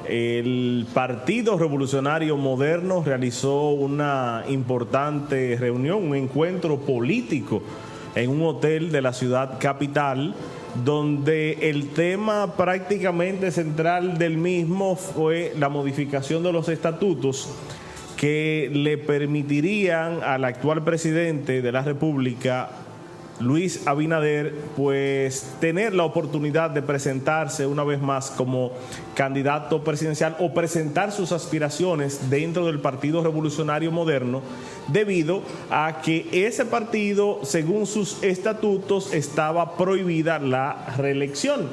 El Partido Revolucionario Moderno realizó una importante reunión, un encuentro político en un hotel de la ciudad capital, donde el tema prácticamente central del mismo fue la modificación de los estatutos que le permitirían al actual presidente de la República, Luis Abinader, pues tener la oportunidad de presentarse una vez más como candidato presidencial o presentar sus aspiraciones dentro del Partido Revolucionario Moderno, debido a que ese partido, según sus estatutos, estaba prohibida la reelección.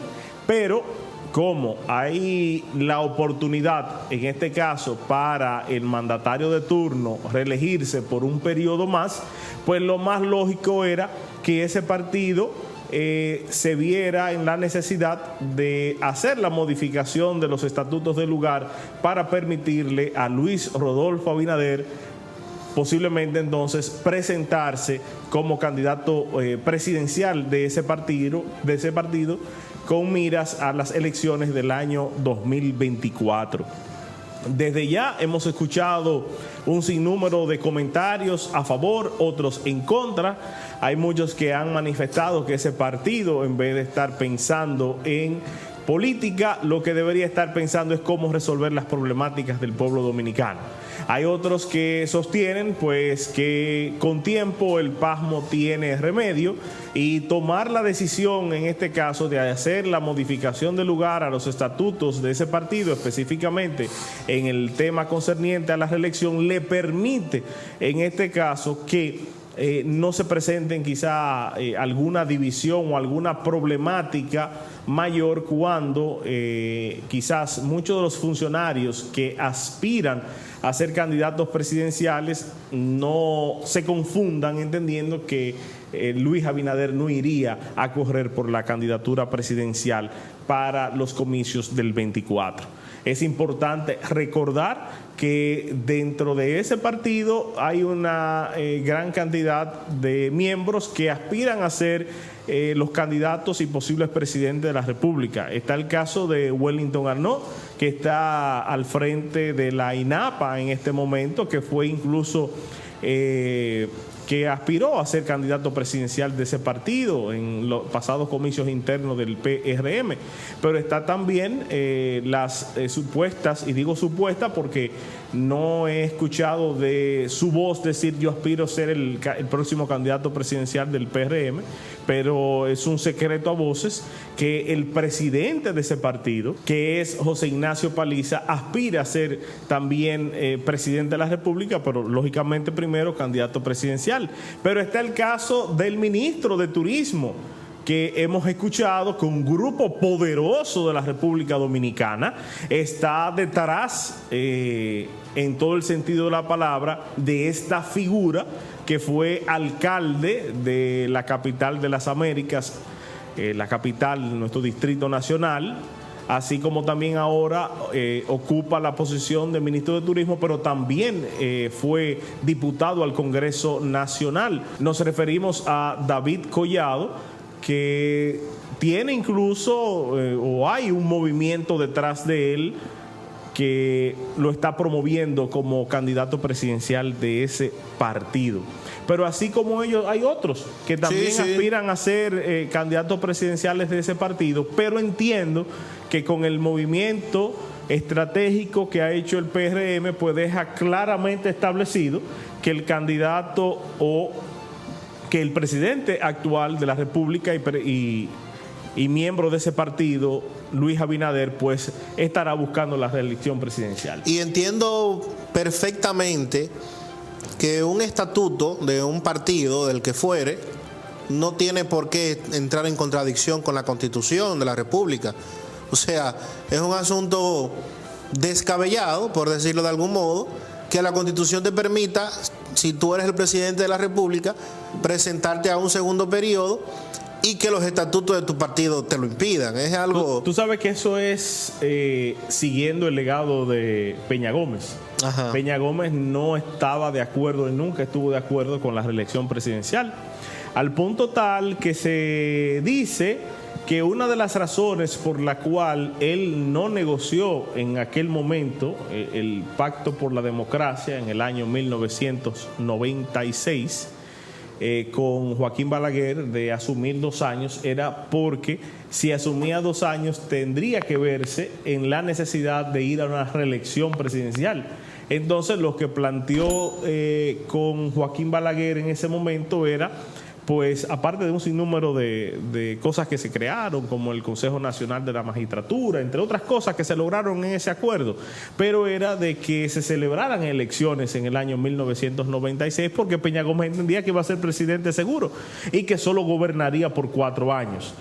Pero como hay la oportunidad, en este caso, para el mandatario de turno reelegirse por un periodo más, pues lo más lógico era que ese partido se viera en la necesidad de hacer la modificación de los estatutos del lugar para permitirle a Luis Rodolfo Abinader posiblemente entonces presentarse como candidato presidencial de ese partido con miras a las elecciones del año 2024. Desde ya hemos escuchado un sinnúmero de comentarios a favor, otros en contra. Hay muchos que han manifestado que ese partido, en vez de estar pensando en política, lo que debería estar pensando es cómo resolver las problemáticas del pueblo dominicano. Hay otros que sostienen pues que con tiempo el pasmo tiene remedio, y tomar la decisión en este caso de hacer la modificación de lugar a los estatutos de ese partido, específicamente en el tema concerniente a la reelección, le permite en este caso que no se presenten quizá alguna división o alguna problemática mayor cuando quizás muchos de los funcionarios que aspiran a ser candidatos presidenciales no se confundan entendiendo que Luis Abinader no iría a correr por la candidatura presidencial para los comicios del 24. Es importante recordar que dentro de ese partido hay una gran cantidad de miembros que aspiran a ser los candidatos y posibles presidentes de la República. Está el caso de Wellington Arnaud, que está al frente de la INAPA en este momento, que fue incluso que aspiró a ser candidato presidencial de ese partido en los pasados comicios internos del PRM. Pero está también las supuestas, y digo supuestas porque no he escuchado de su voz decir yo aspiro a ser el próximo candidato presidencial del PRM, pero es un secreto a voces que el presidente de ese partido, que es José Ignacio Paliza, aspira a ser también presidente de la República, pero lógicamente primero candidato presidencial. Pero está el caso del ministro de Turismo, que hemos escuchado que un grupo poderoso de la República Dominicana está detrás, en todo el sentido de la palabra, de esta figura que fue alcalde de la capital de las Américas, la capital de nuestro Distrito Nacional, así como también ahora ocupa la posición de ministro de Turismo, pero también fue diputado al Congreso Nacional. Nos referimos a David Collado, que tiene incluso, o hay un movimiento detrás de él que lo está promoviendo como candidato presidencial de ese partido. Pero así como ellos, hay otros que también aspiran a ser candidatos presidenciales de ese partido, pero entiendo que con el movimiento estratégico que ha hecho el PRM, pues deja claramente establecido que el candidato o que el presidente actual de la República y miembro de ese partido, Luis Abinader, pues estará buscando la reelección presidencial. Y entiendo perfectamente que un estatuto de un partido, del que fuere, no tiene por qué entrar en contradicción con la Constitución de la República. O sea, es un asunto descabellado, por decirlo de algún modo, que la Constitución te permita, si tú eres el presidente de la República, presentarte a un segundo periodo y que los estatutos de tu partido te lo impidan. Es algo... Tú sabes que eso es siguiendo el legado de Peña Gómez. Ajá. Peña Gómez no estaba de acuerdo, y nunca estuvo de acuerdo con la reelección presidencial, al punto tal que se dice que una de las razones por la cual él no negoció en aquel momento el Pacto por la Democracia en el año 1996 con Joaquín Balaguer de asumir 2 años era porque si asumía 2 años tendría que verse en la necesidad de ir a una reelección presidencial. Entonces lo que planteó con Joaquín Balaguer en ese momento era, pues aparte de un sinnúmero de cosas que se crearon, como el Consejo Nacional de la Magistratura, entre otras cosas que se lograron en ese acuerdo, pero era de que se celebraran elecciones en el año 1996 porque Peña Gómez entendía que iba a ser presidente seguro y que solo gobernaría por 4 años.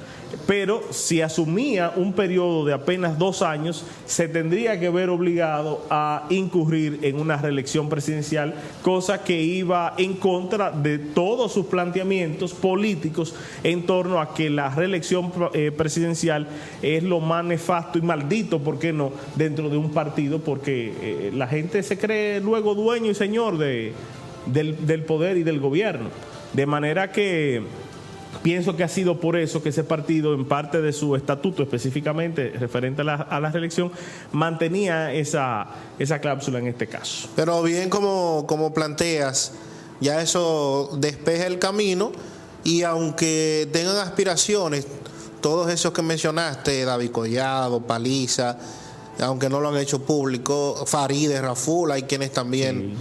Pero si asumía un periodo de apenas 2 años, se tendría que ver obligado a incurrir en una reelección presidencial, cosa que iba en contra de todos sus planteamientos políticos en torno a que la reelección presidencial es lo más nefasto y maldito, ¿por qué no?, dentro de un partido, porque la gente se cree luego dueño y señor del poder y del gobierno. De manera que pienso que ha sido por eso que ese partido, en parte de su estatuto específicamente referente a la reelección, mantenía esa cláusula en este caso. Pero bien como planteas, ya eso despeja el camino, y aunque tengan aspiraciones, todos esos que mencionaste, David Collado, Paliza, aunque no lo han hecho público, Farideh Raful, hay quienes también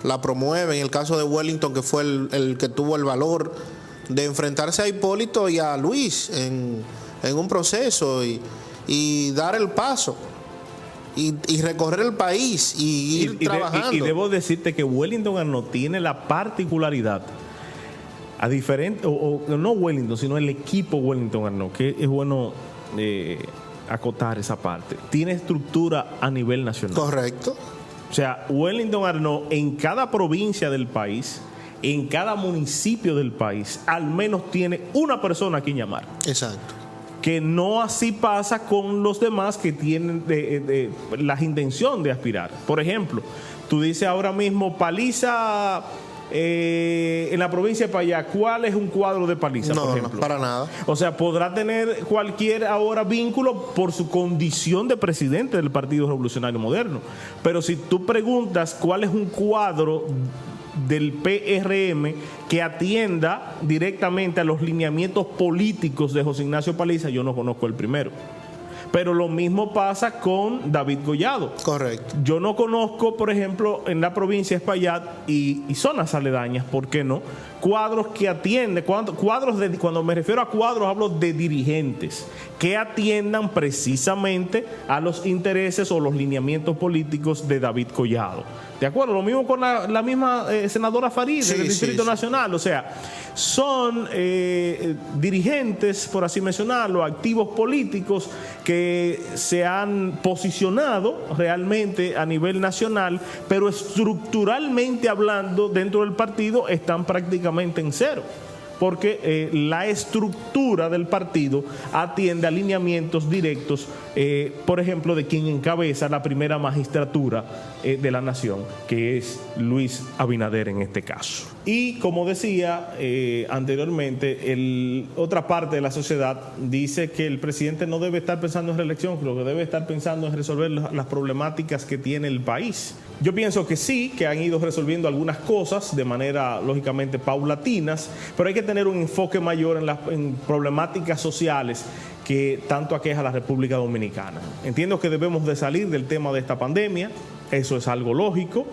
la promueven. El caso de Wellington, que fue el que tuvo el valor de enfrentarse a Hipólito y a Luis en un proceso y dar el paso y recorrer el país y ir trabajando. Y debo decirte que Wellington Arnaud tiene la particularidad, a diferente, o no Wellington, sino el equipo Wellington Arnaud, que es bueno acotar esa parte, tiene estructura a nivel nacional. Correcto. O sea, Wellington Arnaud en cada provincia del país, en cada municipio del país, al menos tiene una persona a quien llamar. Exacto. Que no así pasa con los demás que tienen la intención de aspirar. Por ejemplo, tú dices ahora mismo Paliza en la provincia de Payá, ¿cuál es un cuadro de Paliza, por ejemplo? No, para nada. O sea, podrá tener cualquier ahora vínculo por su condición de presidente del Partido Revolucionario Moderno. Pero si tú preguntas cuál es un cuadro del PRM que atienda directamente a los lineamientos políticos de José Ignacio Paliza, yo no conozco el primero. Pero lo mismo pasa con David Collado. Correcto. Yo no conozco, por ejemplo, en la provincia de Espaillat y zonas aledañas, ¿por qué no?, cuadros que atienden, cuando me refiero a cuadros hablo de dirigentes que atiendan precisamente a los intereses o los lineamientos políticos de David Collado. ¿De acuerdo? Lo mismo con la misma senadora Farideh del Distrito Nacional. O sea, son dirigentes, por así mencionarlo, activos políticos que se han posicionado realmente a nivel nacional, pero estructuralmente hablando dentro del partido están prácticamente en cero, porque la estructura del partido atiende a lineamientos directos, por ejemplo, de quien encabeza la primera magistratura de la nación, que es Luis Abinader en este caso. Y como decía anteriormente, otra parte de la sociedad dice que el presidente no debe estar pensando en reelección, lo que debe estar pensando es resolver las problemáticas que tiene el país. Yo pienso que sí, que han ido resolviendo algunas cosas de manera lógicamente paulatinas, pero hay que tener un enfoque mayor en problemáticas sociales que tanto aqueja a la República Dominicana. Entiendo que debemos de salir del tema de esta pandemia, eso es algo lógico,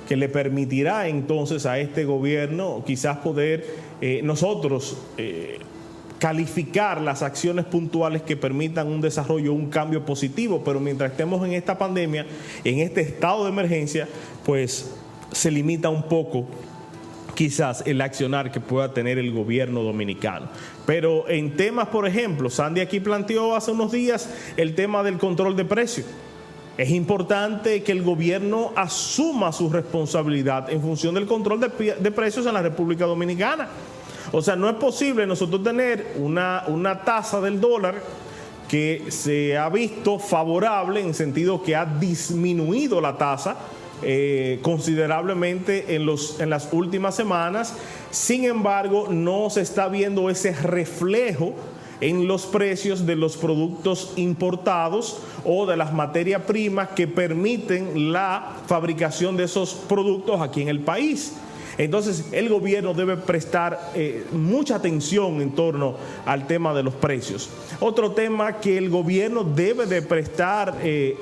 que le permitirá entonces a este gobierno quizás poder nosotros calificar las acciones puntuales que permitan un desarrollo, un cambio positivo, pero mientras estemos en esta pandemia, en este estado de emergencia, pues se limita un poco quizás el accionar que pueda tener el gobierno dominicano. Pero en temas, por ejemplo, Sandy aquí planteó hace unos días el tema del control de precios. Es importante que el gobierno asuma su responsabilidad en función del control de precios en la República Dominicana. O sea, no es posible nosotros tener una tasa del dólar que se ha visto favorable en sentido que ha disminuido la tasa considerablemente en las últimas semanas. Sin embargo, no se está viendo ese reflejo en los precios de los productos importados o de las materias primas que permiten la fabricación de esos productos aquí en el país. Entonces, el gobierno debe prestar mucha atención en torno al tema de los precios. Otro tema que el gobierno debe de prestar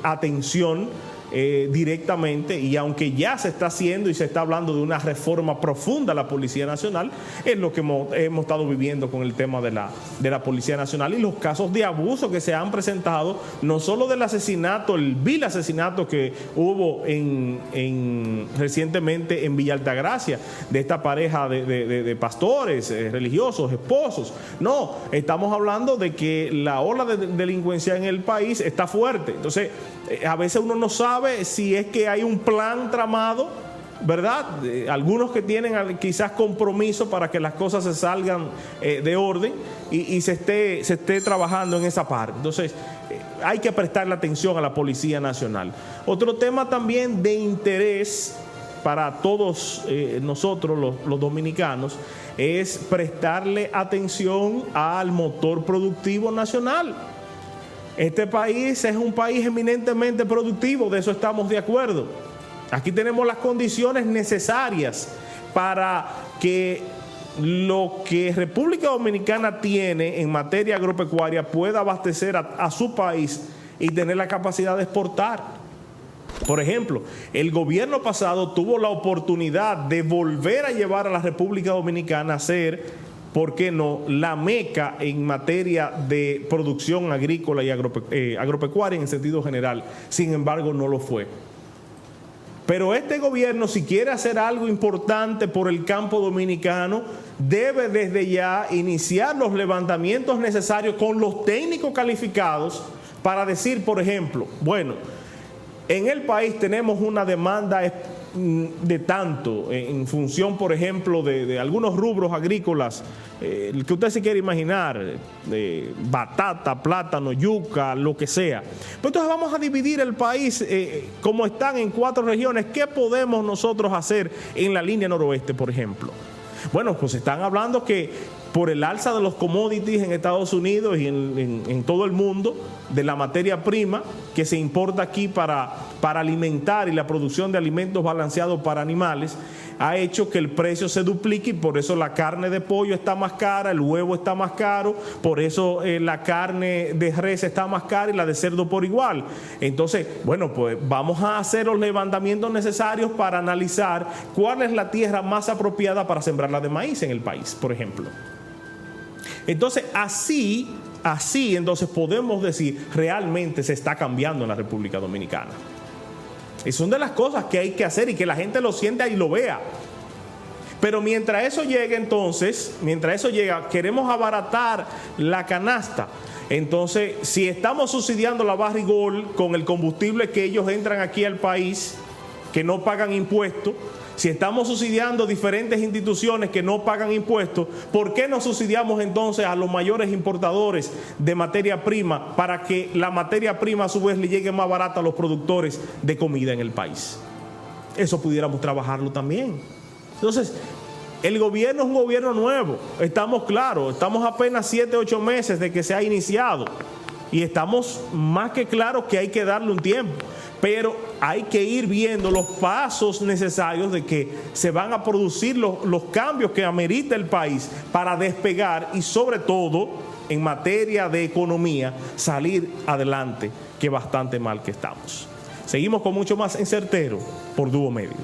atención directamente, y aunque ya se está haciendo y se está hablando de una reforma profunda a la Policía Nacional, es lo que hemos estado viviendo con el tema de la Policía Nacional y los casos de abuso que se han presentado, no solo del asesinato, el vil asesinato que hubo recientemente en Villa Altagracia, de esta pareja de pastores religiosos, esposos. No, estamos hablando de que la ola de delincuencia en el país está fuerte. Entonces, a veces uno no sabe si es que hay un plan tramado, ¿verdad? Algunos que tienen quizás compromiso para que las cosas se salgan de orden y se esté trabajando en esa parte. Entonces, hay que prestarle atención a la Policía Nacional. Otro tema también de interés para todos nosotros, los dominicanos, es prestarle atención al motor productivo nacional. Este país es un país eminentemente productivo, de eso estamos de acuerdo. Aquí tenemos las condiciones necesarias para que lo que República Dominicana tiene en materia agropecuaria pueda abastecer a su país y tener la capacidad de exportar. Por ejemplo, el gobierno pasado tuvo la oportunidad de volver a llevar a la República Dominicana a ser, ¿por qué no?, la meca en materia de producción agrícola y agropecuaria en sentido general. Sin embargo, no lo fue. Pero este gobierno, si quiere hacer algo importante por el campo dominicano, debe desde ya iniciar los levantamientos necesarios con los técnicos calificados para decir, por ejemplo, bueno, en el país tenemos una demanda de tanto, en función, por ejemplo, de algunos rubros agrícolas, el que usted se quiere imaginar, de batata, plátano, yuca, lo que sea. Pues entonces vamos a dividir el país como están en 4 regiones. ¿Qué podemos nosotros hacer en la línea noroeste, por ejemplo? Bueno, pues están hablando que por el alza de los commodities en Estados Unidos y en todo el mundo, de la materia prima que se importa aquí para alimentar y la producción de alimentos balanceados para animales, ha hecho que el precio se duplique y por eso la carne de pollo está más cara, el huevo está más caro, por eso la carne de res está más cara y la de cerdo por igual. Entonces, bueno, pues vamos a hacer los levantamientos necesarios para analizar cuál es la tierra más apropiada para sembrar la de maíz en el país, por ejemplo. Entonces, así entonces podemos decir, realmente se está cambiando en la República Dominicana. Y son de las cosas que hay que hacer y que la gente lo sienta y lo vea. Pero mientras eso llegue, entonces, queremos abaratar la canasta. Entonces, si estamos subsidiando la Barrigol con el combustible que ellos entran aquí al país, que no pagan impuestos, si estamos subsidiando diferentes instituciones que no pagan impuestos, ¿por qué no subsidiamos entonces a los mayores importadores de materia prima para que la materia prima a su vez le llegue más barata a los productores de comida en el país? Eso pudiéramos trabajarlo también. Entonces, el gobierno es un gobierno nuevo, estamos claros, estamos apenas 7, 8 meses de que se ha iniciado y estamos más que claros que hay que darle un tiempo. Pero hay que ir viendo los pasos necesarios de que se van a producir los cambios que amerita el país para despegar y sobre todo en materia de economía salir adelante, que bastante mal que estamos. Seguimos con mucho más en Certero por Dúo Medio.